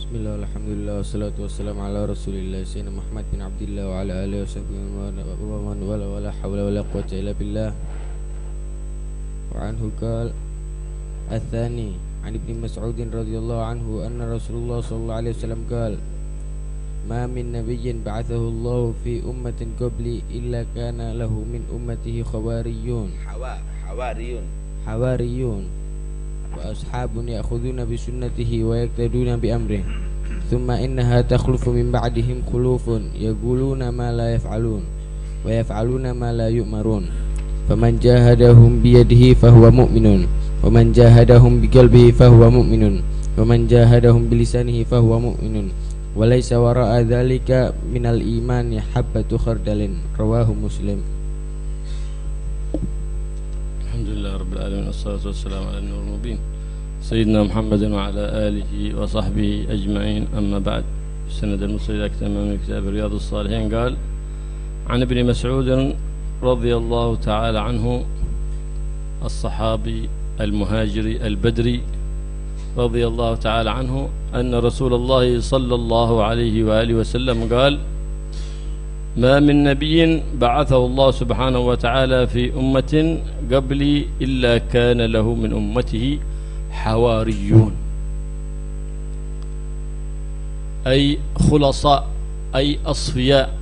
Bismillah, alhamdulillah, wassalatu wassalamu ala rasulillah Sayyidina Muhammad bin Abdillah wa ala alihi wa sahbihi wa man wala wala hawla wala quwwata illa billah. Wa anhu qala Athani an Ibn Mas'ud radhiyallahu anhu anna Rasulullah sallallahu alaihi wasallam qala ma min nabiyyin ba'athahu Allah fi ummatin qabli illa kana lahu min ummatihi hawariyun wa ashabun ya'khuduna bi sunnatihi wa yaktaduna bi amrihi thumma innaha takhlufu min ba'dihim khulufun yaquluna ma la yaf'alun wa yaf'aluna ma la yu'marun faman jahadahum bi yadihi fahuwa mu'minun wa man jahadahum bi qalbihi fahuwa mu'minun wa man jahadahum bi lisanihi fahuwa mu'minun wa laysa wara'a dzalika minal imani habbatu khardalin rawahu Muslim. Alhamdulillah Rabbil Alamin, wassalatu wassalamu ala nuril mubin Sayyidina Muhammadin wa ala alihi wa sahbihi ajma'in, amma ba'd. Sanad al-Musli ila tamam kitab Riyadus Salihin قال عن ابن مسعود رضي الله تعالى عنه الصحابي المهاجري البدري رضي الله تعالى عنه أن رسول الله صلى الله عليه وآله وسلم قال ما من نبي بعثه الله سبحانه وتعالى في أمة قبلي إلا كان له من أمته حواريون أي خلصاء أي أصفياء.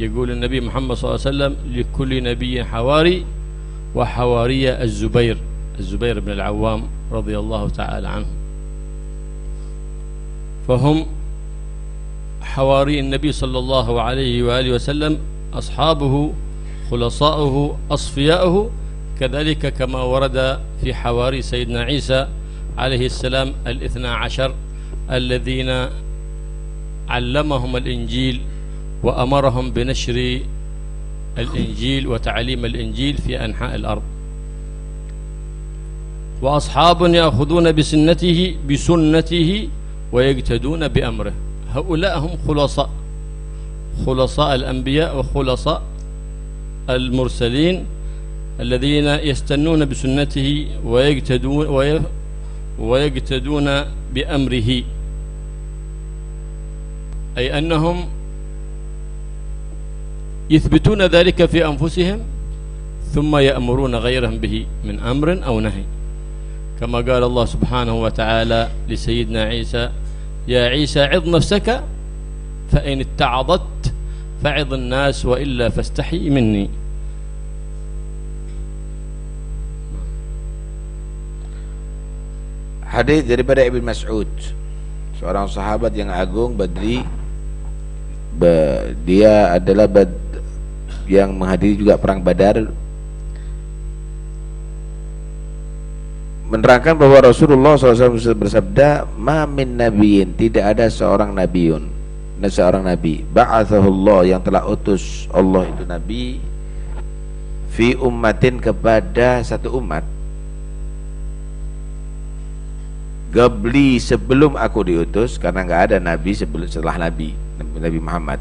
يقول النبي محمد صلى الله عليه وسلم لكل نبي حواري، وحواري الزبير بن العوام رضي الله تعالى عنه، فهم حواري النبي صلى الله عليه وآله وسلم، أصحابه خلصاؤه أصفياؤه، كذلك كما ورد في حواري سيدنا عيسى عليه السلام 12 الذين علمهم الإنجيل وأمرهم بنشر الإنجيل وتعليم الإنجيل في أنحاء الأرض. وأصحاب يأخذون بسنته ويقتدون بأمره. هؤلاء هم خلصاء الأنبياء وخلصاء المرسلين الذين يستنون بسنته ويقتدون بأمره، أي أنهم يثبتون ذلك في أنفسهم ثم يأمرون غيرهم به من أمر أو نهي، كما قال الله سبحانه وتعالى لسيدنا عيسى يا عيسى عظ نفسك فإن اتعظت فعظ الناس وإلا فاستحي مني. Hadis daripada Ibn Mas'ud, seorang sahabat yang agung Badri. Dia adalah yang menghadiri juga perang Badar, menerangkan bahwa Rasulullah SAW bersabda, ma min nabiyin, tidak ada seorang nabi, ba'athahullah, yang telah utus Allah itu nabi, fi ummatin, kepada satu umat, gabli, sebelum aku diutus, karena nggak ada nabi setelah Nabi Muhammad.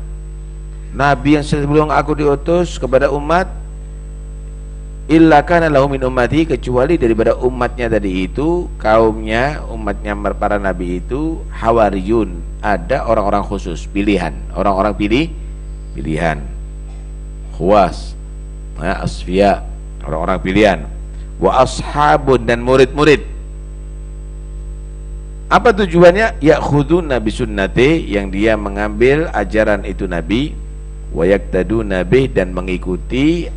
Nabi yang sebelum aku diutus kepada umat, illa kana lahu min ummati, kecuali daripada umatnya tadi itu, kaumnya, umatnya para nabi itu, hawariyun, ada orang-orang khusus, pilihan, orang-orang pilihan, khuwas, asfiya, orang-orang pilihan, wa ashabun, dan murid-murid. Apa tujuannya? Ya'khuduna bi sunnati, yang dia mengambil ajaran itu nabi, wa yaktaduna bih, dan mengikuti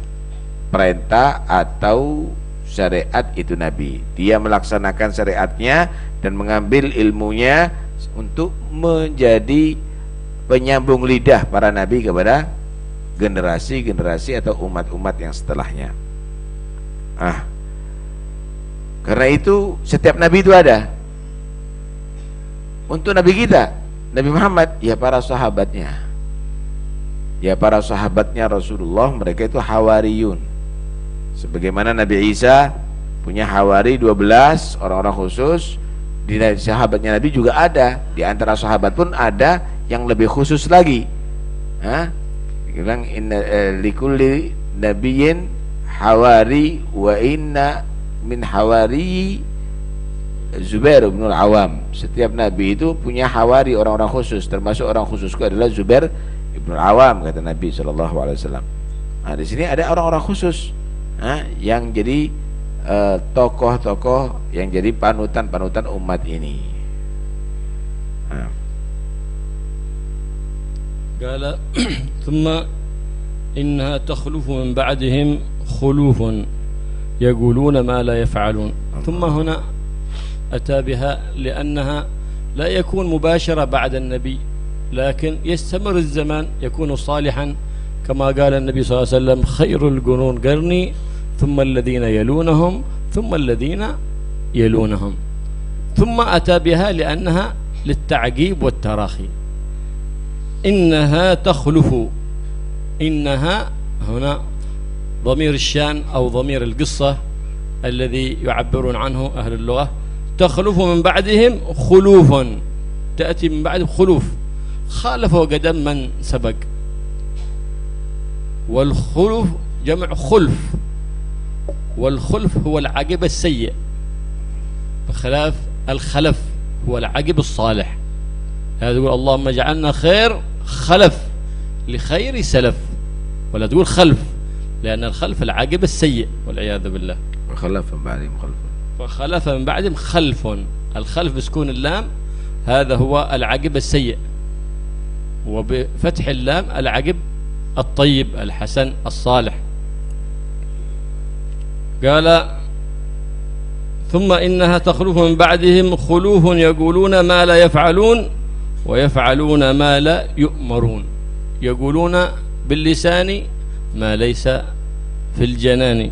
perintah atau syariat itu nabi. Dia melaksanakan syariatnya dan mengambil ilmunya untuk menjadi penyambung lidah para nabi kepada generasi-generasi atau umat-umat yang setelahnya. Karena itu setiap nabi itu ada. Untuk nabi kita, Nabi Muhammad, ya para sahabatnya Rasulullah, mereka itu hawariyun. Sebagaimana Nabi Isa punya hawari 12 orang-orang khusus, di sahabatnya Nabi juga ada. Di antara sahabat pun ada yang lebih khusus lagi. Bilang inna likulli nabiyyin hawari wa inna min hawari Zubair bin Al-Awam. Setiap nabi itu punya hawari, orang-orang khusus, termasuk orang khususku adalah Zubair bin Al-Awam, kata Nabi SAW. Nah, di sini ada orang-orang khusus yang jadi tokoh-tokoh yang jadi panutan-panutan umat ini. قال ثم إنها تخلف من بعدهم خلوف يقولون ما لا يفعلون. ثم هنا أتى بها لأنها لا يكون مباشرة بعد النبي، لكن يستمر الزمان يكون صالحا كما قال النبي صلى الله عليه وسلم: خير القرون قرني ثم الذين يلونهم ثم الذين يلونهم. ثم أتى بها لأنها للتعقيب والتراخي. إنها تخلف، إنها هنا ضمير الشان أو ضمير القصة الذي يعبرون عنه أهل اللغة. تخلف من بعدهم خلوف، تأتي من بعدهم خلوف، خالفوا قدم من سبق. والخلف جمع خلف، والخلف هو العقب السيء، بخلاف الخلف هو العقب الصالح. هذا يقول اللهم اجعلنا خير خلف لخير سلف، ولا تقول خلف، لأن الخلف العقب السيء والعياذ بالله. وخلف من بعدهم خلف، فخلف من بعدهم خلف، الخلف بسكون اللام هذا هو العقب السيء، وبفتح اللام العقب الطيب الحسن الصالح. قال ثم إنها تخلف من بعدهم خلوف يقولون ما لا يفعلون ويفعلون ما لا يؤمرون. يقولون باللسان ما ليس في الجنان،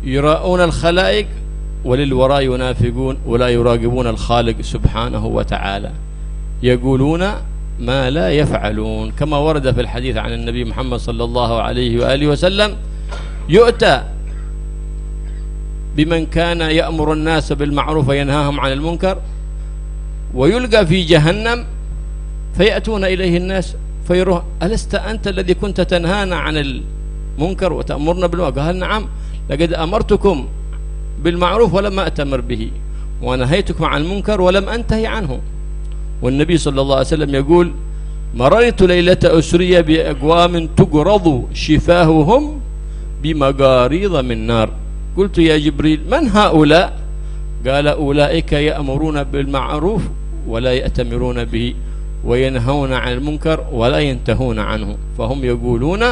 يراؤون الخلائق وللوراء ينافقون ولا يراقبون الخالق سبحانه وتعالى. يقولون ما لا يفعلون، كما ورد في الحديث عن النبي محمد صلى الله عليه وآله وسلم: يؤتى بمن كان يأمر الناس بالمعروف وينهاهم عن المنكر، ويلقى في جهنم، فيأتون إليه الناس فيروح: ألست أنت الذي كنت تنهانا عن المنكر وتأمرنا بالمعروف؟ قال: نعم، لقد أمرتكم بالمعروف ولم أتمر به، ونهيتكم عن المنكر ولم أنتهي عنه. والنبي صلى الله عليه وسلم يقول: مررت ليلة أسري بأقوام تقرض شفاههم بمقاريض من نار. قلت: يا جبريل من هؤلاء؟ قال: أولئك يأمرون بالمعروف ولا يأتمرون به، وينهون عن المنكر ولا ينتهون عنه، فهم يقولون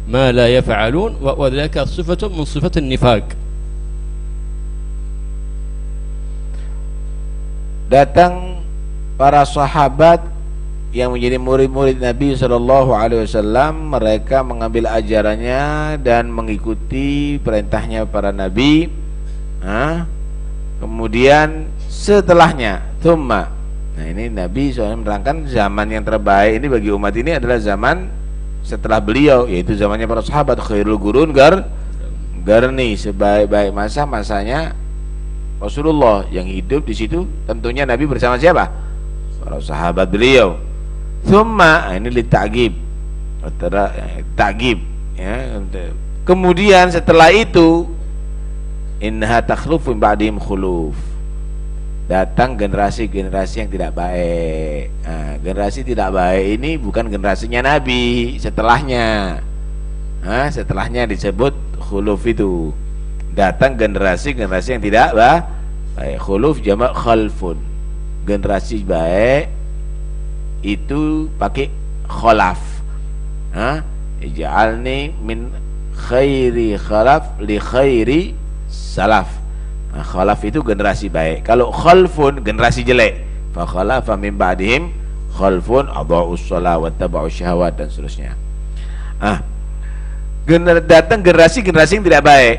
ما لا يفعلون، وذلك صفة من صفة النفاق. Datang para sahabat yang menjadi murid-murid Nabi SAW, mereka mengambil ajarannya dan mengikuti perintahnya para Nabi. Kemudian setelahnya, thumma, nah ini Nabi SAW menerangkan zaman yang terbaik ini bagi umat ini adalah zaman setelah beliau, yaitu zamannya para sahabat. Khairul qurun garni, sebaik-baik masa masanya Rasulullah yang hidup di situ. Tentunya Nabi bersama siapa? Para sahabat beliau. Thumma, ini lita'gib, ta'gib, ya. Kemudian setelah itu, innaha takhlufu min ba'dihim khuluf, datang generasi-generasi yang tidak baik. Generasi tidak baik ini bukan generasinya Nabi, setelahnya. Setelahnya disebut khuluf itu. Datang generasi-generasi yang tidak baik. Khuluf jamak khalfun. Generasi baik itu pakai khalaf. Ij'alni min khairi khalaf li khairi salaf. Khalaf itu generasi baik. Kalau khalfun generasi jelek. Fa khalafa min ba'dihim khalfun adha'us shalah wa taba'us syahawat, dan seterusnya. Datang generasi-generasi yang tidak baik.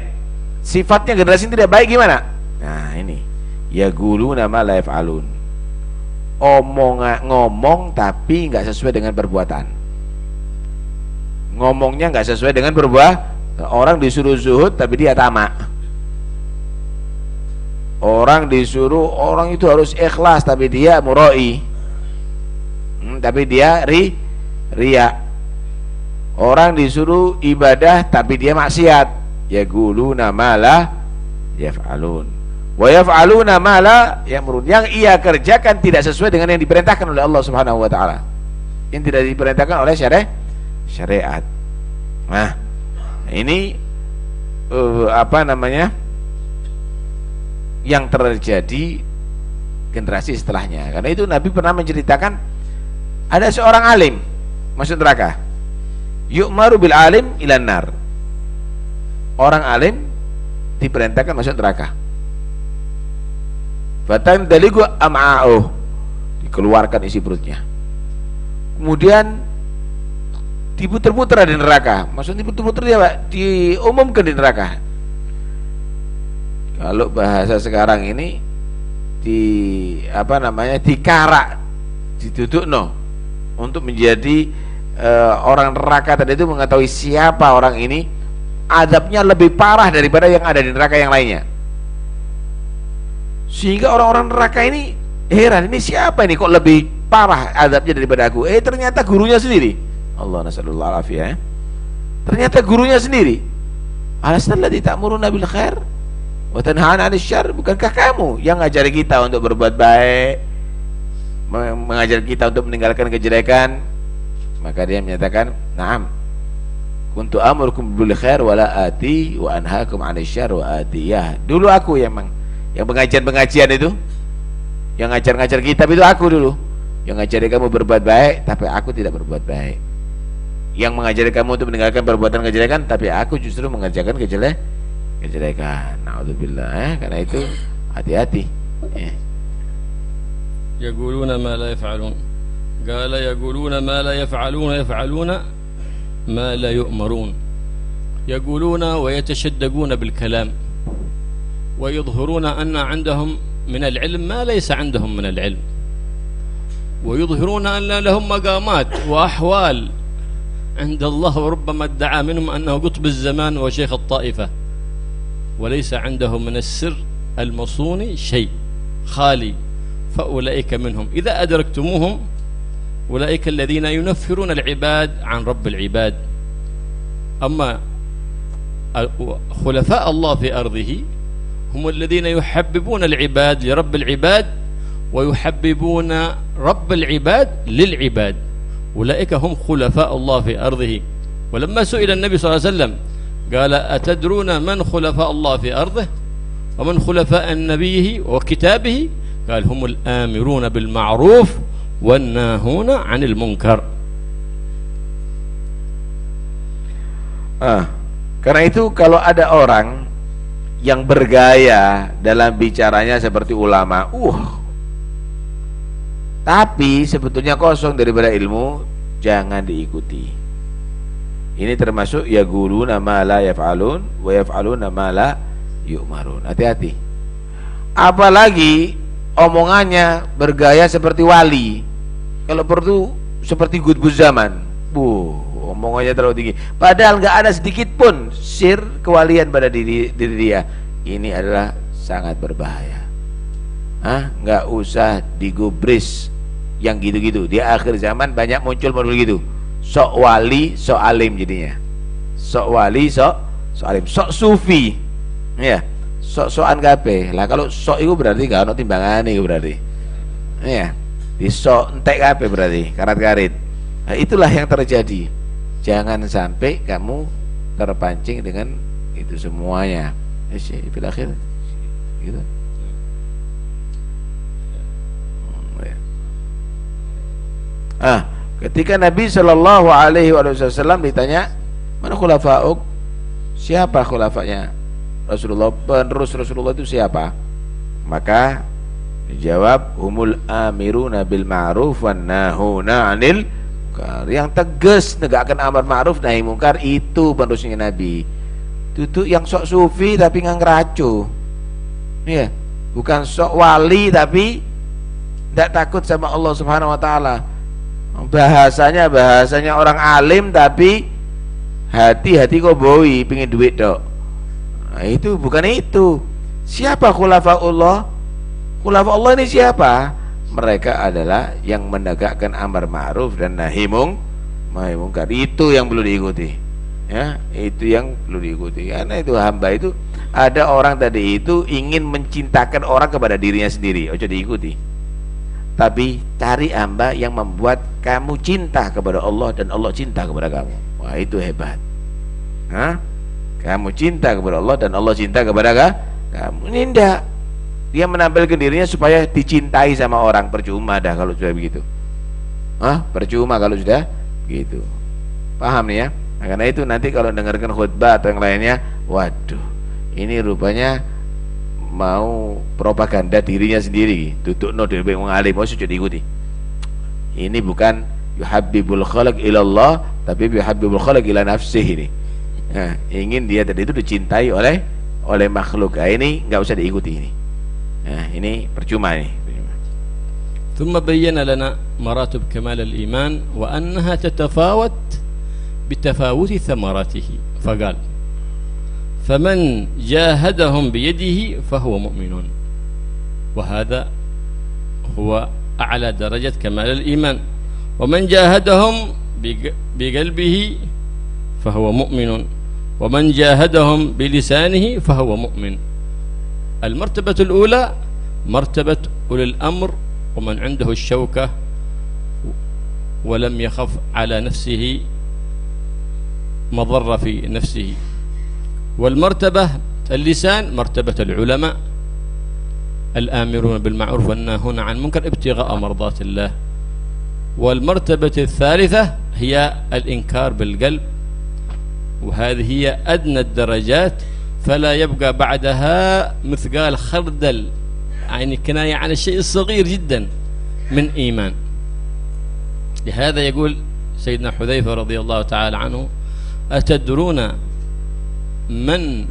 Sifatnya generasi yang tidak baik gimana? Nah ini, yaquluna ma la yaf'alun, ngomong tapi nggak sesuai dengan perbuatan. Ngomongnya nggak sesuai dengan perbuatan. Orang disuruh zuhud tapi dia tamak. Orang disuruh, orang itu harus ikhlas tapi dia murai, tapi dia riya. Orang disuruh ibadah tapi dia maksiat. Yaquluna ma la yaf'alun. wa yaf'aluna ma la ya'murun, yang ia kerjakan tidak sesuai dengan yang diperintahkan oleh Allah Subhanahu wa taala, yang tidak diperintahkan oleh syariat. Nah, ini yang terjadi generasi setelahnya. Karena itu Nabi pernah menceritakan ada seorang alim masuk neraka. Yu'maru bil alim ilan nar. Orang alim diperintahkan masuk neraka. Fatan daligu am'a'uh, dikeluarkan isi perutnya. Kemudian diputer-puter di neraka. Maksudnya diputer-puter dia, Pak, diumumkan di neraka. Kalau bahasa sekarang ini dikarak, diduduk untuk menjadi orang neraka tadi itu, mengetahui siapa orang ini, azabnya lebih parah daripada yang ada di neraka yang lainnya. Sehingga orang-orang neraka ini heran, ini siapa ini kok lebih parah azabnya daripada aku? Ternyata gurunya sendiri. Allah nasallallahu alaihi. Ternyata gurunya sendiri. Alastalladzi ta'muruna bil khair wa tanhauna 'anil syarr. Bukankah kamu yang ngajari kita untuk berbuat baik, mengajar kita untuk meninggalkan kejelekan? Maka dia menyatakan, "Na'am. Kuntu amurukum bil khair wa la ati wa anhaakum 'anil syarr wa atiyah." Dulu aku yang pengajian itu, yang ngajar-ngajar kitab itu aku dulu. Yang ngajari kamu berbuat baik, tapi aku tidak berbuat baik. Yang mengajari kamu untuk meninggalkan perbuatan kejelekan, tapi aku justru mengerjakan kejelekan. Naudzubillah. Karena itu hati-hati. Yaquluna ma la yaf'alun. Qala yaquluna ma la yaf'aluna ma la yu'marun. Yaquluna wa yatashaddaquna bil kalam wa yadhhuruna anna 'indahum min al-'ilm ma laysa 'indahum min al-'ilm. ويظهرون أن لهم مقامات وأحوال عند الله، وربما ادعى منهم أنه قطب الزمان وشيخ الطائفة، وليس عندهم من السر المصون شيء، خالي. فأولئك منهم إذا أدركتموهم أولئك الذين ينفرون العباد عن رب العباد. أما خلفاء الله في أرضه هم الذين يحببون العباد لرب العباد ويحببون رب العباد للعباد. أولئك هم خلفاء الله في أرضه. ولما سئل النبي صلى الله عليه وسلم قال أتدرون من خلفاء الله في أرضه ومن خلفاء نبيه وكتابه؟ قال هم الآمرون بالمعروف والناهون عن المنكر. Karena itu kalau ada orang yang bergaya dalam bicaranya seperti ulama, tapi sebetulnya kosong daripada ilmu, jangan diikuti. Ini termasuk yaquluna ma la yaf'alun wa yaf'aluna ma la yu'marun. Hati-hati. Apalagi omongannya bergaya seperti wali, kalau perlu seperti gutbuz zaman. Omongannya terlalu tinggi, padahal nggak ada sedikit pun sir kewalian pada diri dia. Ini adalah sangat berbahaya. Nggak usah digubris yang gitu-gitu. Di akhir zaman banyak muncul model gitu, sok wali sok alim jadinya. Sok wali sok alim, sok sufi, ya, sok-sokan kabeh. Lah kalau sok itu berarti gak ono timbangane itu berarti, ya, di sok entek kabeh berarti karat-karit. Nah, itulah yang terjadi. Jangan sampai kamu terpancing dengan itu semuanya. Fil akhir gitu. Ketika Nabi Shallallahu Alaihi Wasallam ditanya, mana khulafa'uk? Siapa khulafanya Rasulullah? Penerus Rasulullah itu siapa? Maka dijawab, humul amiruna bil ma'ruf wan nahuna 'anil munkar. Yang tegas negakkan amar ma'ruf nahi munkar itu penerusnya Nabi. Itu yang sok sufi tapi ngeracu. Iya, bukan sok wali tapi tidak takut sama Allah Subhanahu wa taala. Bahasanya orang alim tapi hati-hati kok boi pingin duit dok. Nah, itu bukan itu. Siapa khulafaullah? Khulafaullah ini siapa? Mereka adalah yang menegakkan amar ma'ruf dan nahi munkar. Itu yang perlu diikuti. Ya, itu yang perlu diikuti. Karena itu hamba itu, ada orang tadi itu ingin mencintakan orang kepada dirinya sendiri, ojo diikuti. Tapi cari hamba yang membuat kamu cinta kepada Allah dan Allah cinta kepada kamu. Wah, itu hebat. Hah? Kamu cinta kepada Allah dan Allah cinta kepada kamu. Ini enggak. Dia menampilkan dirinya supaya dicintai sama orang. Percuma dah kalau sudah begitu. Hah? Percuma kalau sudah begitu. Paham nih ya? Nah, karena itu nanti kalau dengarkan khutbah atau yang lainnya, waduh, ini rupanya mau propaganda dirinya sendiri. Tutuk no dari mengalim, mau sudah diikuti. Ini bukan yuhabbibul khalq ilallah, tapi yuhabbibul khalq ila nafsih ini. Nah, ingin dia tadi itu dicintai oleh makhluk. Nah, ini nggak usah diikuti ini. Nah, ini percuma ini. ثم بين لنا مراتب كمال الإيمان وأنها تتفاوت بتفاوت ثمراته فقال فمن جاهدهم بيده فهو مؤمن وهذا هو أعلى درجة كمال الإيمان ومن جاهدهم بقلبه فهو مؤمن ومن جاهدهم بلسانه فهو مؤمن. المرتبة الأولى مرتبة أولي الأمر ومن عنده الشوكة ولم يخف على نفسه مضرة في نفسه. والمرتبة اللسان مرتبة العلماء الآمرون بالمعروف والناهون عن المنكر ابتغاء مرضات الله. والمرتبة الثالثة هي الإنكار بالقلب وهذه هي أدنى الدرجات فلا يبقى بعدها مثقال خردل يعني كناية عن الشيء الصغير جدا من إيمان. لهذا يقول سيدنا حذيفة رضي الله تعالى عنه أتدرون من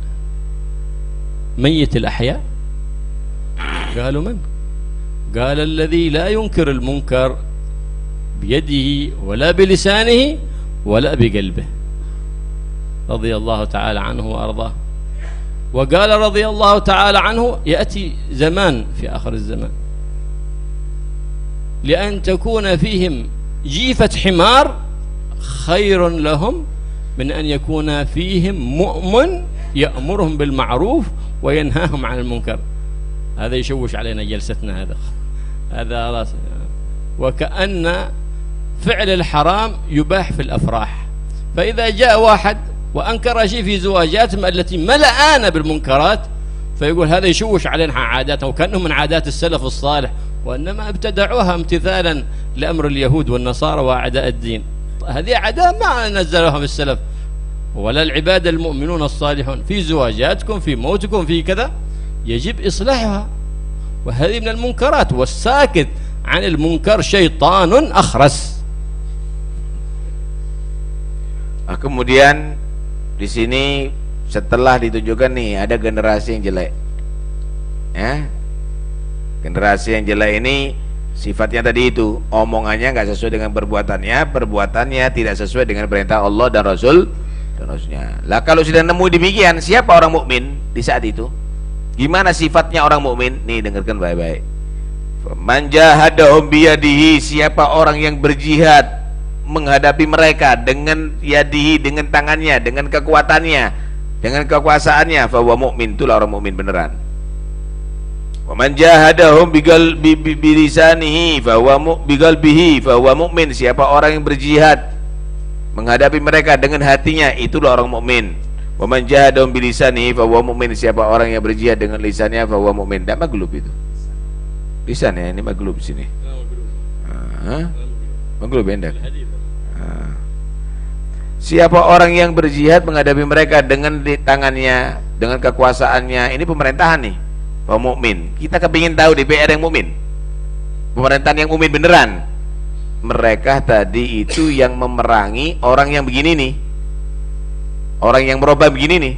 ميت الأحياء؟ قالوا من؟ قال الذي لا ينكر المنكر بيده ولا بلسانه ولا بقلبه رضي الله تعالى عنه وأرضاه. وقال رضي الله تعالى عنه يأتي زمان في آخر الزمان لأن تكون فيهم جيفة حمار خير لهم من أن يكون فيهم مؤمن يأمرهم بالمعروف وينهاهم عن المنكر. هذا يشوش علينا جلستنا هذا خلاص. وكأن فعل الحرام يباح في الأفراح. فإذا جاء واحد وأنكر شيء في زواجاتهم التي ملآن بالمنكرات فيقول هذا يشوش علينا عاداتهم وكأنه من عادات السلف الصالح وإنما ابتدعوها امتثالا لأمر اليهود والنصارى وأعداء الدين. هذه عادات ما نزلوها في السلف ولا العباد المؤمنون الصالحون. في زواجاتكم في موتكم في كذا يجب إصلاحها وهذه من المنكرات والساكت عن المنكر شيطان أخرس. Kemudian di sini setelah ditunjukkan nih ada generasi yang jelek, ya, generasi yang jelek ini sifatnya tadi itu omongannya nggak sesuai dengan perbuatannya tidak sesuai dengan perintah Allah dan Rasulnya. Lah kalau sudah nemu demikian, siapa orang mukmin di saat itu? Gimana sifatnya orang mukmin? Nih dengarkan baik-baik. Man jahadahum biyadihi, siapa orang yang berjihad menghadapi mereka dengan yadihi, dengan tangannya, dengan kekuatannya, dengan kekuasaannya, fa huwa mukmin, itulah orang mukmin beneran. Wa man jahadahum bilisanihi fa huwa biqalbihi fa huwa mukmin, siapa orang yang berjihad menghadapi mereka dengan hatinya, itulah orang mukmin. Wa man jahadahum bilisanihi fa huwa mukmin, siapa orang yang berjihad dengan lisannya fa huwa mukmin. Enggak maglub itu. Lisan ya, ini maglub sini. Maglub endak. Siapa orang yang berjihad menghadapi mereka dengan di tangannya, dengan kekuasaannya, ini pemerintahan nih, Pak mukmin. Kita kepingin tahu DPR yang mukmin, pemerintahan yang mukmin beneran. Mereka tadi itu yang memerangi orang yang begini nih, orang yang merubah begini nih,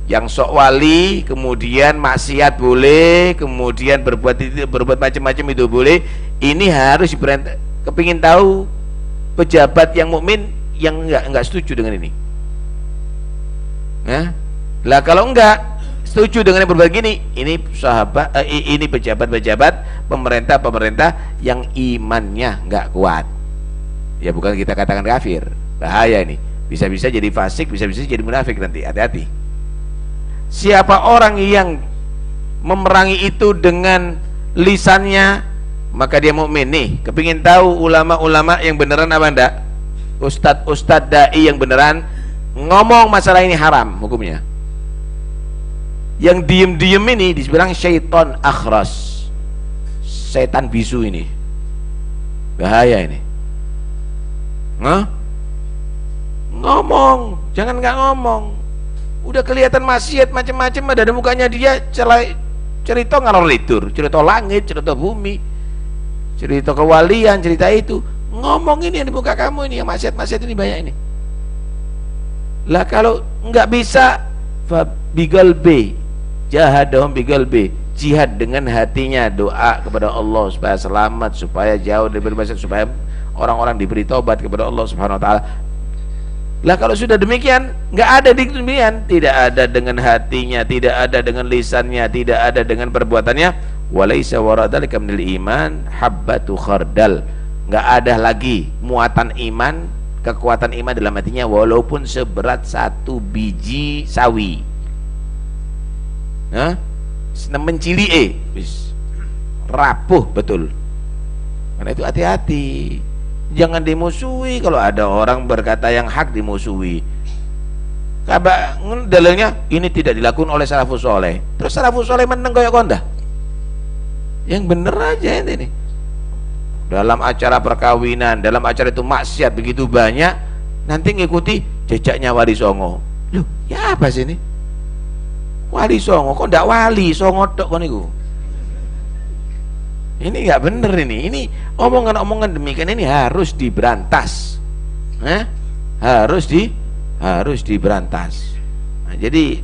yang sok wali, kemudian maksiat boleh, kemudian berbuat macam-macam itu boleh. Ini harus diperintah. Kepingin tahu pejabat yang mukmin yang enggak setuju dengan ini. Nah, lah kalau enggak setuju dengan yang berbuat gini, ini sahabat, ini pejabat-pejabat, pemerintah yang imannya enggak kuat. Ya bukan kita katakan kafir, bahaya ini. Bisa-bisa jadi fasik, bisa-bisa jadi munafik nanti. Hati-hati. Siapa orang yang memerangi itu dengan lisannya, maka dia mukmin. Nih, kepingin tahu ulama-ulama yang beneran apa enggak? Ustadz dai yang beneran ngomong masalah ini haram hukumnya. Yang diem-diem ini dibilang syaitan akhras, setan bisu ini. Bahaya ini. Ngomong, jangan nggak ngomong. Udah kelihatan maksiat macam-macam, ada mukanya dia cerita ngalor litur, cerita langit, cerita bumi, cerita kewalian, cerita itu. Ngomong ini yang di muka kamu ini, yang maksiat-maksiat ini banyak ini. Lah kalau nggak bisa, bigal b, jahadahum bigal b, jihad dengan hatinya, doa kepada Allah supaya selamat, supaya jauh dari bermaksiat, supaya orang-orang diberi taubat kepada Allah Subhanahu Wa Taala. Lah kalau sudah demikian, nggak ada demikian, tidak ada dengan hatinya, tidak ada dengan lisannya, tidak ada dengan perbuatannya, walaisa waradhalika minal iman habbatu khardal, nggak ada lagi muatan iman, kekuatan iman dalam hatinya walaupun seberat 1 biji sawi. Mencili rapuh betul. Karena itu hati-hati. Jangan dimusuhi. Kalau ada orang berkata yang hak dimusuhi, dalilnya ini tidak dilakukan oleh salafus soleh, terus salafus soleh meneng koyo kondah. Yang bener aja ini. Dalam acara perkawinan, dalam acara itu maksiat begitu banyak, nanti ngikuti jejaknya Wali Songo. Loh, ya apa sih ini? Wali Songo kok ndak wali Songo tok kon niku. Ini nggak bener ini. Ini omongan-omongan demikian ini harus diberantas. Harus diberantas. Nah, jadi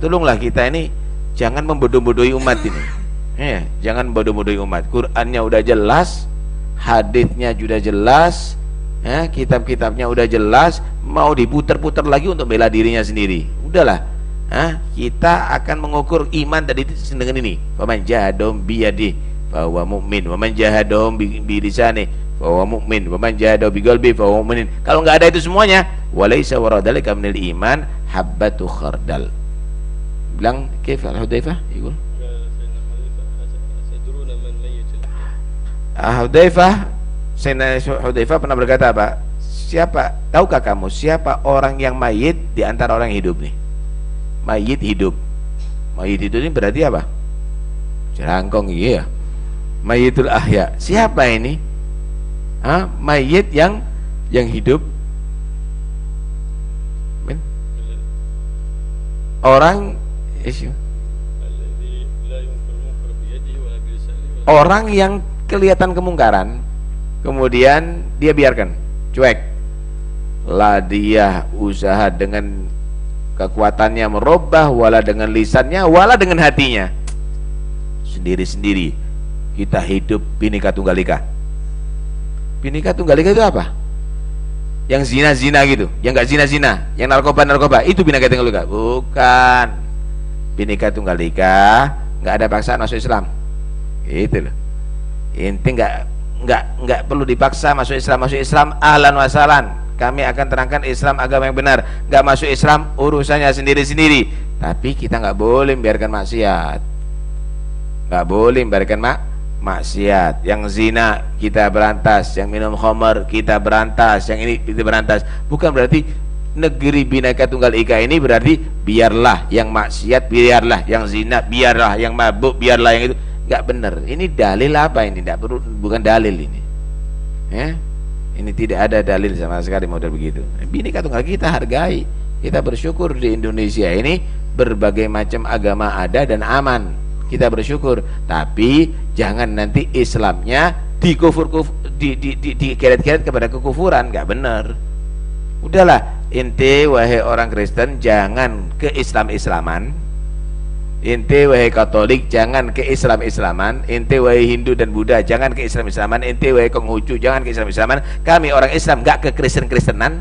tolonglah kita ini jangan membodoh-bodohi umat ini. Jangan membodoh-bodohi umat. Qurannya udah jelas, haditsnya sudah jelas, kitab-kitabnya udah jelas, mau diputer-puter lagi untuk bela dirinya sendiri. Udahlah. Kita akan mengukur iman tadi dengan ini. Faman jahadahum biyadihi bahwa mukmin, wa man jahadahum bi lisani bahwa mukmin, wa man jahadahum bi qalbi bahwa mukmin. Kalau nggak ada itu semuanya, walaisa waradhalika minal iman habbatu khardal. Bilang kif al-Hudzaifah yaqul Hudzaifah pernah berkata apa? Tahukah kamu siapa orang yang mayit di antara orang yang hidup nih? Mayit hidup. Mayit hidup ini berarti apa? Jerangkong iya. Mayyitul ahya. Siapa ini? Mayit yang hidup. Orang yang kelihatan kemungkaran, kemudian dia biarkan, cuek. Lah dia usaha dengan kekuatannya merubah, wala dengan lisannya, wala dengan hatinya. Sendiri-sendiri kita hidup Bhinneka Tunggal Ika. Bhinneka Tunggal Ika itu apa? Yang zina-zina gitu, yang nggak zina-zina, yang narkoba-narkoba, itu Bhinneka Tunggal Ika. Bukan. Bhinneka Tunggal Ika nggak ada paksaan masuk Islam. Itu loh. Inti nggak perlu dipaksa masuk Islam ahlan wa sahlan. Kami akan terangkan Islam agama yang benar. Nggak masuk Islam urusannya sendiri-sendiri. Tapi kita nggak boleh biarkan maksiat. Nggak boleh biarkan maksiat. Yang zina kita berantas, yang minum khamar kita berantas, yang ini kita berantas. Bukan berarti negeri Bhinneka Tunggal Ika ini berarti biarlah yang maksiat, biarlah yang zina, biarlah yang mabuk, biarlah yang itu. Nggak benar. Ini dalil apa ini? Nggak perlu, bukan dalil ini. Ini tidak ada dalil sama sekali model begitu. Bhinneka Tunggal kita hargai. Kita bersyukur di Indonesia ini berbagai macam agama ada dan aman. Kita bersyukur, tapi jangan nanti Islamnya dikeret-keret kepada kekufuran, nggak benar. Udahlah, ente wahai orang Kristen jangan ke Islam-Islaman, ente wahai Katolik jangan ke Islam-Islaman, ente wahai Hindu dan Buddha jangan ke Islam-Islaman, ente wahai Konghucu jangan ke Islam-Islaman. Kami orang Islam nggak ke Kristen-Kristenan,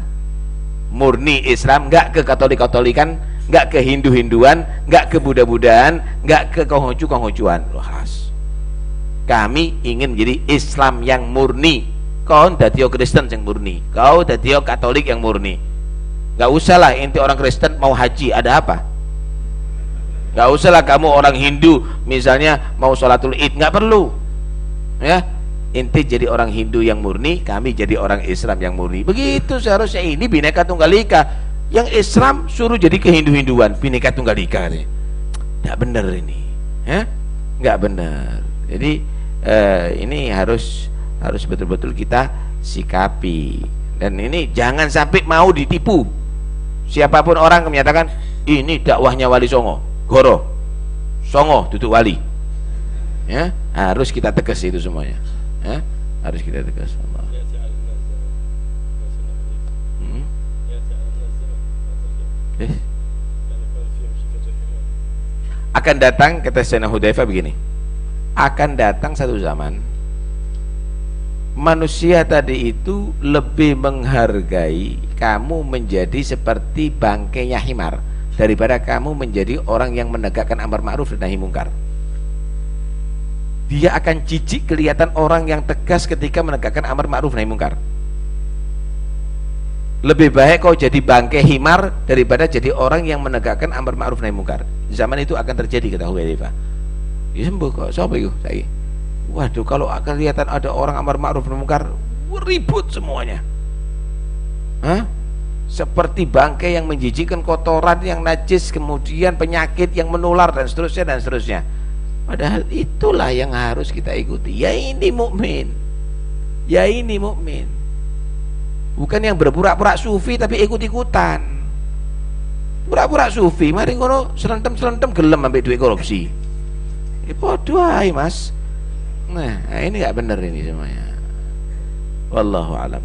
murni Islam, nggak ke Katolik-Katolikan, nggak ke Hindu-Hinduan, nggak ke Buddha-Buddhaan, nggak ke Konghucu-Konghucuan. Khas. Kami ingin menjadi Islam yang murni. Kau datio Kristen yang murni, kau datio Katolik yang murni. Gak usah lah inti orang Kristen mau haji, ada apa? Gak usah lah kamu orang Hindu misalnya mau sholatul id, gak perlu ya. Inti jadi orang Hindu yang murni, kami jadi orang Islam yang murni. Begitu seharusnya. Ini Bhinneka Tunggal Ika. Yang Islam suruh jadi kehindu-hinduan, Bhinneka Tunggal Ika nih. Nggak benar ini, ya? Nggak benar. Jadi ini harus betul-betul kita sikapi. Dan ini jangan sampai mau ditipu. Siapapun orang menyatakan ini dakwahnya Wali Songo, Goro, Songo tutup wali. Ya, harus kita tegas itu semuanya. Ya, harus kita tegas. Allah. Akan datang, kata Sayyidina Hudzaifah begini, akan datang satu zaman manusia tadi itu lebih menghargai kamu menjadi seperti bangkainya himar daripada kamu menjadi orang yang menegakkan amar ma'ruf dan nahi mungkar. Dia akan jijik kelihatan orang yang tegas ketika menegakkan amar ma'ruf nahi mungkar. Lebih baik kau jadi bangkai himar daripada jadi orang yang menegakkan amar ma'ruf nahi mungkar. Zaman itu akan terjadi, kata Hudzaifah. Ya sembuh kok, siapa itu? Waduh, kalau akan kelihatan ada orang amar ma'ruf nahi mungkar, ribut semuanya. Hah? Seperti bangkai yang menjijikkan, kotoran yang najis, kemudian penyakit yang menular dan seterusnya dan seterusnya. Padahal itulah yang harus kita ikuti. Ya ini mukmin. Ya ini mukmin. Bukan yang berpura-pura sufi tapi ikut-ikutan. Pura-pura sufi, mari ngono selentem-selentem gelem ambek duit korupsi. Podo ae, Mas. Nah, ini enggak benar ini semuanya. Wallahu alam.